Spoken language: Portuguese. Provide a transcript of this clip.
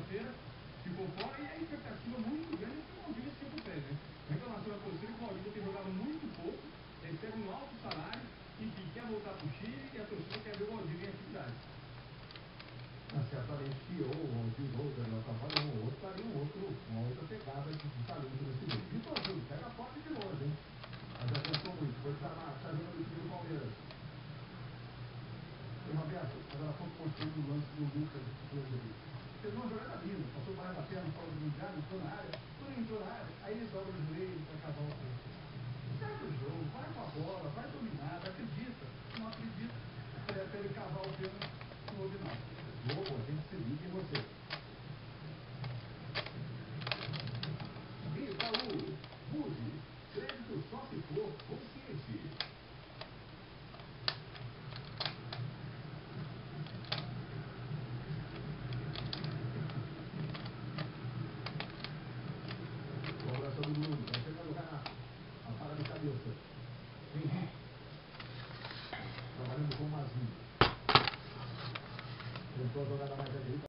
terça-feira, ficou fora e a expectativa muito grande que o Valdívia tinha pro treino. A reclamação da torcida é que o Valdívia tem jogado muito pouco, recebe um alto salário, enfim, quer voltar pro Chile e a torcida quer ver o Valdívia em atividade. Certamente que ou o Valdívia ou o Daniel Carvalho ou outro faria uma outra pegada de talento nesse meio. E o Valdívia pega a porta de longe, hein? Mas já pensou muito, foi para a jogando do time do Palmeiras. E Roberto, agora foi construído o lance do Lucas. Fez uma jogada linda, passou mais da perna fora do lugar, entrou na área. Quando ele entrou na área, aí ele dobra o joelho para acabar o tempo. Segue o jogo, vai com a bola, vai dominar, acredita. Não acredita, prefere cavar o tempo no original. Lobo, a gente se liga em você. Itaú, mude, crédito só se for consciente. Colaboração do Bruno, vai chegando o Renato. A para de cabeça. Henrique. Trabalhando com o Mazinho. Tentou a jogada mais à direita.